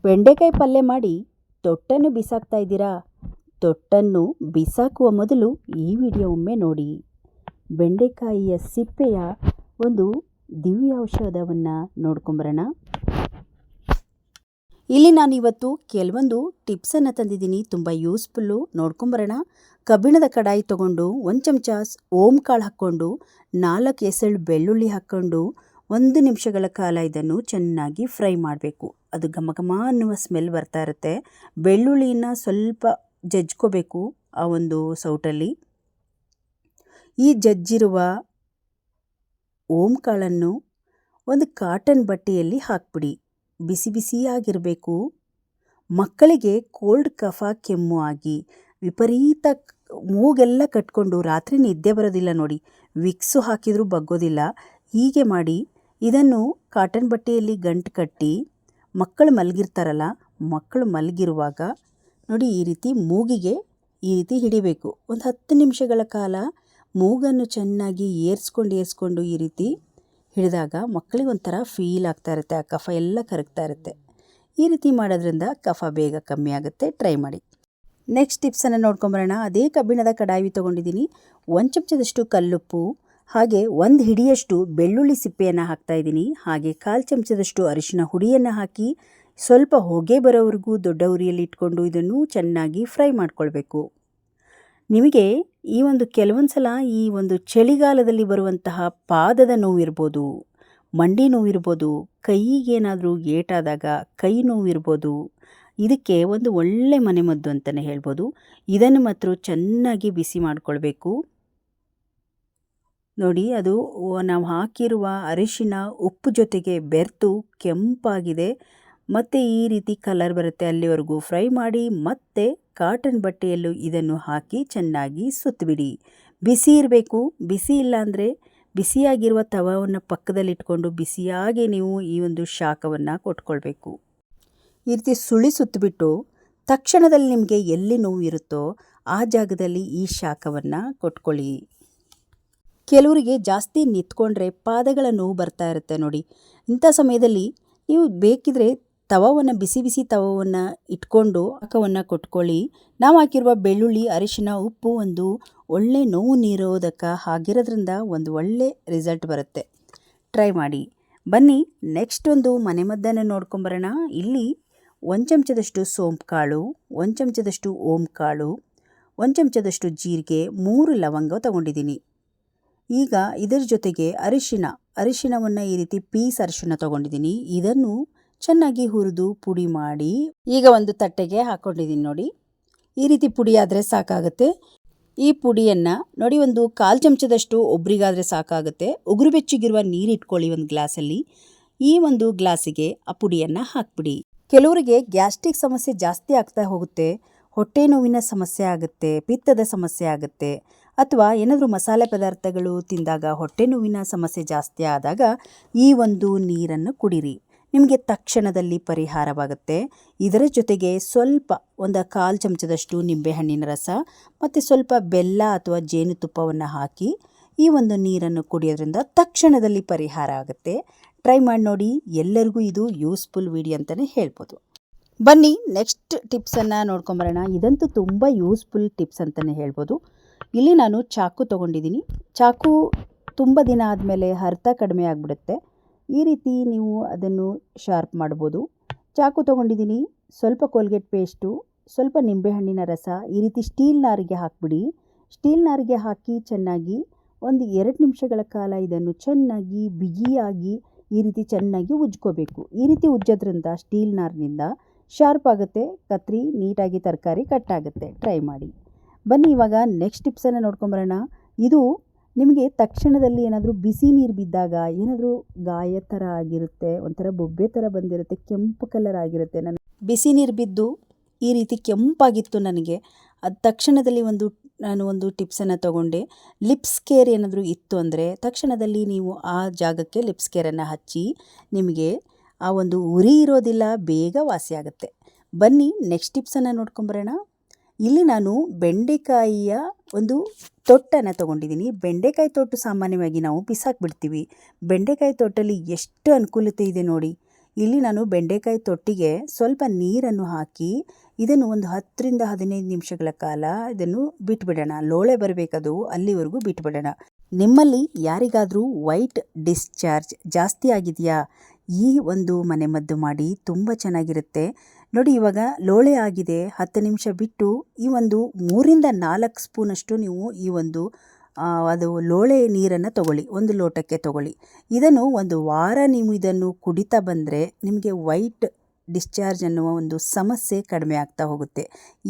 ಬೆಂಡೆಕಾಯಿ ಪಲ್ಯ ಮಾಡಿ ತೊಟ್ಟನ್ನು ಬಿಸಾಕ್ತಾ ಇದ್ದೀರಾ? ತೊಟ್ಟನ್ನು ಬಿಸಾಕುವ ಮೊದಲು ಈ ವಿಡಿಯೋ ಒಮ್ಮೆ ನೋಡಿ. ಬೆಂಡೆಕಾಯಿಯ ಸಿಪ್ಪೆಯ ಒಂದು ದಿವ್ಯ ಔಷಧವನ್ನು ನೋಡ್ಕೊಂಬರೋಣ. ಇಲ್ಲಿ ನಾನಿವತ್ತು ಕೆಲವೊಂದು ಟಿಪ್ಸನ್ನು ತಂದಿದ್ದೀನಿ, ತುಂಬ ಯೂಸ್ಫುಲ್ಲು. ನೋಡ್ಕೊಂಬರೋಣ. ಕಬ್ಬಿಣದ ಕಡಾಯಿ ತೊಗೊಂಡು 1 ಚಮಚ ಓಂ ಕಾಳು ಹಾಕ್ಕೊಂಡು 4 ಎಸಳು ಬೆಳ್ಳುಳ್ಳಿ ಹಾಕ್ಕೊಂಡು 1 ನಿಮಿಷಗಳ ಕಾಲ ಇದನ್ನು ಚೆನ್ನಾಗಿ ಫ್ರೈ ಮಾಡಬೇಕು. ಅದು ಘಮ ಘಮ ಅನ್ನುವ ಸ್ಮೆಲ್ ಬರ್ತಾ ಇರುತ್ತೆ. ಬೆಳ್ಳುಳ್ಳಿನ ಸ್ವಲ್ಪ ಜಜ್ಕೋಬೇಕು ಆ ಒಂದು ಸೌಟಲ್ಲಿ. ಈ ಜಜ್ಜಿರುವ ಓಂ ಕಾಳನ್ನು ಒಂದು ಕಾಟನ್ ಬಟ್ಟೆಯಲ್ಲಿ ಹಾಕ್ಬಿಡಿ. ಬಿಸಿ ಬಿಸಿಯಾಗಿರಬೇಕು. ಮಕ್ಕಳಿಗೆ ಕೋಲ್ಡ್ ಕಫ ಕೆಮ್ಮು ಆಗಿ ವಿಪರೀತ ಮೂಗೆಲ್ಲ ಕಟ್ಕೊಂಡು ರಾತ್ರಿ ನಿದ್ದೆ ಬರೋದಿಲ್ಲ ನೋಡಿ, ವಿಕ್ಸು ಹಾಕಿದರೂ ಬಗ್ಗೋದಿಲ್ಲ. ಹೀಗೆ ಮಾಡಿ ಇದನ್ನು ಕಾಟನ್ ಬಟ್ಟೆಯಲ್ಲಿ ಗಂಟು ಕಟ್ಟಿ ಮಕ್ಕಳು ಮಲಗಿರ್ತಾರಲ್ಲ, ಮಕ್ಕಳು ಮಲಗಿರುವಾಗ ನೋಡಿ ಈ ರೀತಿ ಮೂಗಿಗೆ ಈ ರೀತಿ ಹಿಡಿಬೇಕು. ಒಂದು 10 ನಿಮಿಷಗಳ ಕಾಲ ಮೂಗನ್ನು ಚೆನ್ನಾಗಿ ಏರಿಸ್ಕೊಂಡು ಈ ರೀತಿ ಹಿಡಿದಾಗ ಮಕ್ಕಳಿಗೆ ಒಂಥರ ಫೀಲ್ ಆಗ್ತಾ ಇರುತ್ತೆ, ಆ ಕಫ ಎಲ್ಲ ಕರಗ್ತಾ ಇರುತ್ತೆ. ಈ ರೀತಿ ಮಾಡೋದ್ರಿಂದ ಕಫ ಬೇಗ ಕಮ್ಮಿ ಆಗುತ್ತೆ. ಟ್ರೈ ಮಾಡಿ. ನೆಕ್ಸ್ಟ್ ಟಿಪ್ಸನ್ನು ನೋಡ್ಕೊಂಬರೋಣ. ಅದೇ ಕಬ್ಬಿಣದ ಕಡಾಯಿ ತೊಗೊಂಡಿದ್ದೀನಿ. 1 ಚಮಚದಷ್ಟು ಕಲ್ಲುಪ್ಪು, ಹಾಗೆ 1 ಹಿಡಿಯಷ್ಟು ಬೆಳ್ಳುಳ್ಳಿ ಸಿಪ್ಪೆಯನ್ನು ಹಾಕ್ತಾಯಿದ್ದೀನಿ. ಹಾಗೆ 1/4 ಚಮಚದಷ್ಟು ಅರಿಶಿನ ಹುಡಿಯನ್ನು ಹಾಕಿ ಸ್ವಲ್ಪ ಹೊಗೆ ಬರೋವರೆಗೂ ದೊಡ್ಡ ಉರಿಯಲ್ಲಿ ಇಟ್ಕೊಂಡು ಇದನ್ನು ಚೆನ್ನಾಗಿ ಫ್ರೈ ಮಾಡ್ಕೊಳ್ಬೇಕು. ನಿಮಗೆ ಈ ಒಂದು ಕೆಲವೊಂದು ಸಲ ಈ ಒಂದು ಚಳಿಗಾಲದಲ್ಲಿ ಬರುವಂತಹ ಪಾದದ ನೋವಿರ್ಬೋದು, ಮಂಡಿ ನೋವಿರ್ಬೋದು, ಕೈಗೇನಾದರೂ ಏಟಾದಾಗ ಕೈ ನೋವಿರ್ಬೋದು, ಇದಕ್ಕೆ ಒಂದು ಒಳ್ಳೆ ಮನೆಮದ್ದು ಅಂತಲೇ ಹೇಳ್ಬೋದು. ಇದನ್ನು ಮಾತ್ರ ಚೆನ್ನಾಗಿ ಬಿಸಿ ಮಾಡಿಕೊಳ್ಬೇಕು. ನೋಡಿ, ಅದು ನಾವು ಹಾಕಿರುವ ಅರಿಶಿನ ಉಪ್ಪು ಜೊತೆಗೆ ಬೆರೆತು ಕೆಂಪಾಗಿದೆ ಮತ್ತು ಈ ರೀತಿ ಕಲರ್ ಬರುತ್ತೆ. ಅಲ್ಲಿವರೆಗೂ ಫ್ರೈ ಮಾಡಿ ಮತ್ತೆ ಕಾಟನ್ ಬಟ್ಟೆಯಲ್ಲೂ ಇದನ್ನು ಹಾಕಿ ಚೆನ್ನಾಗಿ ಸುತ್ತಬಿಡಿ. ಬಿಸಿ ಇರಬೇಕು. ಬಿಸಿ ಇಲ್ಲ ಅಂದರೆ ಬಿಸಿಯಾಗಿರುವ ತವವನ್ನು ಪಕ್ಕದಲ್ಲಿಟ್ಕೊಂಡು ಬಿಸಿಯಾಗಿ ನೀವು ಈ ಒಂದು ಶಾಖವನ್ನು ಕೊಟ್ಕೊಳ್ಬೇಕು. ಈ ರೀತಿ ಸುಳಿ ಸುತ್ತಬಿಟ್ಟು ತಕ್ಷಣದಲ್ಲಿ ನಿಮಗೆ ಎಲ್ಲಿ ನೋವು ಇರುತ್ತೋ ಆ ಜಾಗದಲ್ಲಿ ಈ ಶಾಖವನ್ನು ಕೊಟ್ಕೊಳ್ಳಿ. ಕೆಲವರಿಗೆ ಜಾಸ್ತಿ ನಿಂತ್ಕೊಂಡ್ರೆ ಪಾದಗಳ ನೋವು ಬರ್ತಾ ಇರುತ್ತೆ ನೋಡಿ. ಇಂಥ ಸಮಯದಲ್ಲಿ ನೀವು ಬೇಕಿದ್ರೆ ತವವನ್ನು ಬಿಸಿ ತವವನ್ನು ಇಟ್ಕೊಂಡು ಶಾಖವನ್ನು ಕೊಟ್ಕೊಳ್ಳಿ. ನಾವು ಹಾಕಿರುವ ಬೆಳ್ಳುಳ್ಳಿ, ಅರಿಶಿನ, ಉಪ್ಪು ಒಂದು ಒಳ್ಳೆ ನೋವು ನಿರೋಧಕ ಆಗಿರೋದ್ರಿಂದ ಒಂದು ಒಳ್ಳೆ ರಿಸಲ್ಟ್ ಬರುತ್ತೆ. ಟ್ರೈ ಮಾಡಿ. ಬನ್ನಿ ನೆಕ್ಸ್ಟ್ ಒಂದು ಮನೆಮದ್ದನ್ನು ನೋಡ್ಕೊಂಬರೋಣ. ಇಲ್ಲಿ 1 ಚಮಚದಷ್ಟು ಸೋಂಪು ಕಾಳು, 1 ಚಮಚದಷ್ಟು ಓಂ ಕಾಳು, 1 ಚಮಚದಷ್ಟು ಜೀರಿಗೆ, 3 ಲವಂಗ ತೊಗೊಂಡಿದ್ದೀನಿ. ಈಗ ಇದರ ಜೊತೆಗೆ ಅರಿಶಿನವನ್ನು ಈ ರೀತಿ ಪೀಸ್ ಅರಿಶಿನ ತೊಗೊಂಡಿದ್ದೀನಿ. ಇದನ್ನು ಚೆನ್ನಾಗಿ ಹುರಿದು ಪುಡಿ ಮಾಡಿ ಈಗ ಒಂದು ತಟ್ಟೆಗೆ ಹಾಕ್ಕೊಂಡಿದ್ದೀನಿ ನೋಡಿ. ಈ ರೀತಿ ಪುಡಿ ಆದರೆ ಸಾಕಾಗುತ್ತೆ. ಈ ಪುಡಿಯನ್ನು ನೋಡಿ ಒಂದು 1/4 ಚಮಚದಷ್ಟು ಒಬ್ರಿಗಾದರೆ ಸಾಕಾಗುತ್ತೆ. ಉಗುರು ಬೆಚ್ಚಗಿರುವ ನೀರು ಇಟ್ಕೊಳ್ಳಿ ಒಂದು ಗ್ಲಾಸಲ್ಲಿ. ಈ ಒಂದು ಗ್ಲಾಸಿಗೆ ಆ ಪುಡಿಯನ್ನು ಹಾಕ್ಬಿಡಿ. ಕೆಲವರಿಗೆ ಗ್ಯಾಸ್ಟ್ರಿಕ್ ಸಮಸ್ಯೆ ಜಾಸ್ತಿ ಆಗ್ತಾ ಹೋಗುತ್ತೆ, ಹೊಟ್ಟೆ ನೋವಿನ ಸಮಸ್ಯೆ ಆಗುತ್ತೆ, ಪಿತ್ತದ ಸಮಸ್ಯೆ ಆಗುತ್ತೆ, ಅಥವಾ ಏನಾದರೂ ಮಸಾಲೆ ಪದಾರ್ಥಗಳು ತಿಂದಾಗ ಹೊಟ್ಟೆ ನೋವಿನ ಸಮಸ್ಯೆ ಜಾಸ್ತಿ ಆದಾಗ ಈ ಒಂದು ನೀರನ್ನು ಕುಡಿರಿ. ನಿಮಗೆ ತಕ್ಷಣದಲ್ಲಿ ಪರಿಹಾರವಾಗುತ್ತೆ. ಇದರ ಜೊತೆಗೆ ಸ್ವಲ್ಪ ಒಂದು 1/4 ಚಮಚದಷ್ಟು ನಿಂಬೆಹಣ್ಣಿನ ರಸ ಮತ್ತು ಸ್ವಲ್ಪ ಬೆಲ್ಲ ಅಥವಾ ಜೇನುತುಪ್ಪವನ್ನು ಹಾಕಿ ಈ ಒಂದು ನೀರನ್ನು ಕುಡಿಯೋದ್ರಿಂದ ತಕ್ಷಣದಲ್ಲಿ ಪರಿಹಾರ ಆಗುತ್ತೆ. ಟ್ರೈ ಮಾಡಿ ನೋಡಿ. ಎಲ್ಲರಿಗೂ ಇದು ಯೂಸ್ಫುಲ್ ವಿಡಿಯೋ ಅಂತಲೇ ಹೇಳ್ಬೋದು. ಬನ್ನಿ ನೆಕ್ಸ್ಟ್ ಟಿಪ್ಸನ್ನು ನೋಡ್ಕೊಂಬರೋಣ. ಇದಂತೂ ತುಂಬ ಯೂಸ್ಫುಲ್ ಟಿಪ್ಸ್ ಅಂತಲೇ ಹೇಳ್ಬೋದು. ಇಲ್ಲಿ ನಾನು ಚಾಕು ತೊಗೊಂಡಿದ್ದೀನಿ. ಚಾಕು ತುಂಬ ದಿನ ಆದಮೇಲೆ ಹರಿತ ಕಡಿಮೆ ಆಗಿಬಿಡುತ್ತೆ. ಈ ರೀತಿ ನೀವು ಅದನ್ನು ಶಾರ್ಪ್ ಮಾಡ್ಬೋದು. ಚಾಕು ತೊಗೊಂಡಿದ್ದೀನಿ. ಸ್ವಲ್ಪ ಕೋಲ್ಗೇಟ್ ಪೇಸ್ಟು, ಸ್ವಲ್ಪ ನಿಂಬೆಹಣ್ಣಿನ ರಸ ಈ ರೀತಿ ಸ್ಟೀಲ್ ನಾರಿಗೆ ಹಾಕ್ಬಿಡಿ. ಸ್ಟೀಲ್ ನಾರಿಗೆ ಹಾಕಿ ಚೆನ್ನಾಗಿ ಒಂದು 2 ನಿಮಿಷಗಳ ಕಾಲ ಇದನ್ನು ಚೆನ್ನಾಗಿ ಬಿಗಿಯಾಗಿ ಈ ರೀತಿ ಚೆನ್ನಾಗಿ ಉಜ್ಕೋಬೇಕು. ಈ ರೀತಿ ಉಜ್ಜೋದ್ರಿಂದ ಸ್ಟೀಲ್ ನಾರಿನಿಂದ ಶಾರ್ಪ್ ಆಗುತ್ತೆ, ಕತ್ರಿ ನೀಟಾಗಿ ತರಕಾರಿ ಕಟ್ ಆಗುತ್ತೆ. ಟ್ರೈ ಮಾಡಿ. ಬನ್ನಿ ಇವಾಗ ನೆಕ್ಸ್ಟ್ ಟಿಪ್ಸನ್ನು ನೋಡ್ಕೊಂಬರೋಣ. ಇದು ನಿಮಗೆ ತಕ್ಷಣದಲ್ಲಿ ಏನಾದರೂ ಬಿಸಿ ನೀರು ಬಿದ್ದಾಗ ಏನಾದರೂ ಗಾಯ ಥರ ಆಗಿರುತ್ತೆ, ಒಂಥರ ಬೊಬ್ಬೆ ಥರ ಬಂದಿರುತ್ತೆ, ಕೆಂಪು ಕಲರ್ ಆಗಿರುತ್ತೆ. ಬಿಸಿ ನೀರು ಬಿದ್ದು ಈ ರೀತಿ ಕೆಂಪಾಗಿತ್ತು ನನಗೆ. ಅದು ತಕ್ಷಣದಲ್ಲಿ ನಾನು ಒಂದು ಟಿಪ್ಸನ್ನು ತೊಗೊಂಡೆ. ಲಿಪ್ಸ್ ಕೇರ್ ಏನಾದರೂ ಇತ್ತು ಅಂದರೆ ತಕ್ಷಣದಲ್ಲಿ ನೀವು ಆ ಜಾಗಕ್ಕೆ ಲಿಪ್ಸ್ ಕೇರನ್ನು ಹಚ್ಚಿ ನಿಮಗೆ ಆ ಒಂದು ಉರಿ ಇರೋದಿಲ್ಲ, ಬೇಗ ವಾಸಿಯಾಗುತ್ತೆ. ಬನ್ನಿ ನೆಕ್ಸ್ಟ್ ಟಿಪ್ಸನ್ನು ನೋಡ್ಕೊಂಬರೋಣ. ಇಲ್ಲಿ ನಾನು ಬೆಂಡೆಕಾಯಿಯ ಒಂದು ತೊಟ್ಟನ್ನು ತೊಗೊಂಡಿದ್ದೀನಿ. ಬೆಂಡೆಕಾಯಿ ತೊಟ್ಟು ಸಾಮಾನ್ಯವಾಗಿ ನಾವು ಬಿಸಾಕ್ಬಿಡ್ತೀವಿ. ಬೆಂಡೆಕಾಯಿ ತೊಟ್ಟಲ್ಲಿ ಎಷ್ಟು ಅನುಕೂಲತೆ ಇದೆ ನೋಡಿ. ಇಲ್ಲಿ ನಾನು ಬೆಂಡೆಕಾಯಿ ತೊಟ್ಟಿಗೆ ಸ್ವಲ್ಪ ನೀರನ್ನು ಹಾಕಿ ಇದನ್ನು ಒಂದು 10ರಿಂದ 15 ನಿಮಿಷಗಳ ಕಾಲ ಇದನ್ನು ಬಿಟ್ಬಿಡೋಣ. ಲೋಳೆ ಬರಬೇಕದು, ಅಲ್ಲಿವರೆಗೂ ಬಿಟ್ಬಿಡೋಣ. ನಿಮ್ಮಲ್ಲಿ ಯಾರಿಗಾದರೂ ವೈಟ್ ಡಿಸ್ಚಾರ್ಜ್ ಜಾಸ್ತಿ ಆಗಿದೆಯಾ? ಈ ಒಂದು ಮನೆಮದ್ದು ಮಾಡಿ ತುಂಬ ಚೆನ್ನಾಗಿರುತ್ತೆ. ನೋಡಿ, ಇವಾಗ ಲೋಳೆ ಆಗಿದೆ. 10 ನಿಮಿಷ ಬಿಟ್ಟು ಈ ಒಂದು 3ರಿಂದ 4 ಸ್ಪೂನಷ್ಟು ನೀವು ಈ ಒಂದು ಅದು ಲೋಳೆ ನೀರನ್ನು ತಗೊಳ್ಳಿ, ಒಂದು ಲೋಟಕ್ಕೆ ತಗೊಳ್ಳಿ. ಇದನ್ನು ಒಂದು ವಾರ ನೀವು ಇದನ್ನು ಕುಡಿತಾ ಬಂದರೆ ನಿಮಗೆ ವೈಟ್ ಡಿಸ್ಚಾರ್ಜ್ ಅನ್ನುವ ಒಂದು ಸಮಸ್ಯೆ ಕಡಿಮೆ ಆಗ್ತಾ ಹೋಗುತ್ತೆ.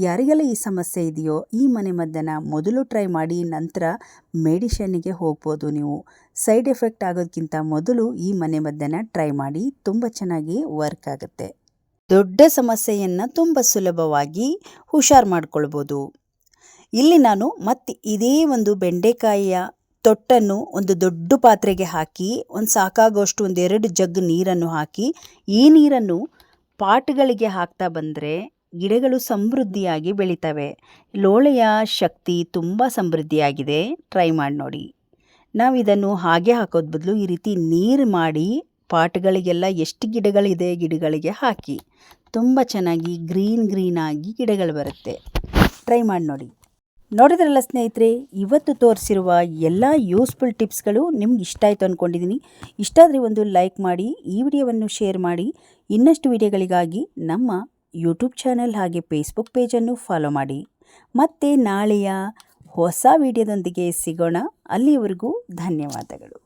ಯಾರಿಗೆಲ್ಲ ಈ ಸಮಸ್ಯೆ ಇದೆಯೋ ಈ ಮನೆಮದ್ದನ್ನು ಮೊದಲು ಟ್ರೈ ಮಾಡಿ, ನಂತರ ಮೆಡಿಷನ್ನಿಗೆ ಹೋಗ್ಬೋದು. ನೀವು ಸೈಡ್ ಎಫೆಕ್ಟ್ ಆಗೋದಕ್ಕಿಂತ ಮೊದಲು ಈ ಮನೆಮದ್ದನ್ನು ಟ್ರೈ ಮಾಡಿ, ತುಂಬ ಚೆನ್ನಾಗಿ ವರ್ಕ್ ಆಗುತ್ತೆ. ದೊಡ್ಡ ಸಮಸ್ಯೆಯನ್ನು ತುಂಬ ಸುಲಭವಾಗಿ ಹುಷಾರು ಮಾಡ್ಕೊಳ್ಬೋದು. ಇಲ್ಲಿ ನಾನು ಮತ್ತೆ ಇದೇ ಒಂದು ಬೆಂಡೆಕಾಯಿಯ ತೊಟ್ಟನ್ನು ಒಂದು ದೊಡ್ಡ ಪಾತ್ರೆಗೆ ಹಾಕಿ ಒಂದು ಸಾಕಾಗುವಷ್ಟು 1-2 ಜಗ್ ನೀರನ್ನು ಹಾಕಿ ಈ ನೀರನ್ನು ಪಾಟ್ಗಳಿಗೆ ಹಾಕ್ತಾ ಬಂದರೆ ಗಿಡಗಳು ಸಮೃದ್ಧಿಯಾಗಿ ಬೆಳಿತವೆ. ಲೋಳೆಯ ಶಕ್ತಿ ತುಂಬ ಸಮೃದ್ಧಿಯಾಗಿದೆ. ಟ್ರೈ ಮಾಡಿ ನೋಡಿ. ನಾವು ಇದನ್ನು ಹಾಗೆ ಹಾಕೋದು ಬದಲು ಈ ರೀತಿ ನೀರು ಮಾಡಿ ಪಾಟ್ಗಳಿಗೆಲ್ಲ ಎಷ್ಟು ಗಿಡಗಳಿದೆ ಗಿಡಗಳಿಗೆ ಹಾಕಿ, ತುಂಬ ಚೆನ್ನಾಗಿ ಗ್ರೀನ್ ಆಗಿ ಗಿಡಗಳು ಬರುತ್ತೆ. ಟ್ರೈ ಮಾಡಿ ನೋಡಿ. ನೋಡಿದ್ರಲ್ಲ ಸ್ನೇಹಿತರೆ, ಇವತ್ತು ತೋರಿಸಿರುವ ಎಲ್ಲ ಯೂಸ್ಫುಲ್ ಟಿಪ್ಸ್ಗಳು ನಿಮ್ಗೆ ಇಷ್ಟ ಆಯಿತು ಅಂದ್ಕೊಂಡಿದ್ದೀನಿ. ಇಷ್ಟ ಆದರೆ ಒಂದು ಲೈಕ್ ಮಾಡಿ, ಈ ವಿಡಿಯೋವನ್ನು ಶೇರ್ ಮಾಡಿ. ಇನ್ನಷ್ಟು ವಿಡಿಯೋಗಳಿಗಾಗಿ ನಮ್ಮ ಯೂಟ್ಯೂಬ್ ಚಾನಲ್ ಹಾಗೆ ಫೇಸ್ಬುಕ್ ಪೇಜನ್ನು ಫಾಲೋ ಮಾಡಿ. ಮತ್ತೆ ನಾಳೆಯ ಹೊಸ ವಿಡಿಯೋದೊಂದಿಗೆ ಸಿಗೋಣ. ಅಲ್ಲಿಯವರೆಗೂ ಧನ್ಯವಾದಗಳು.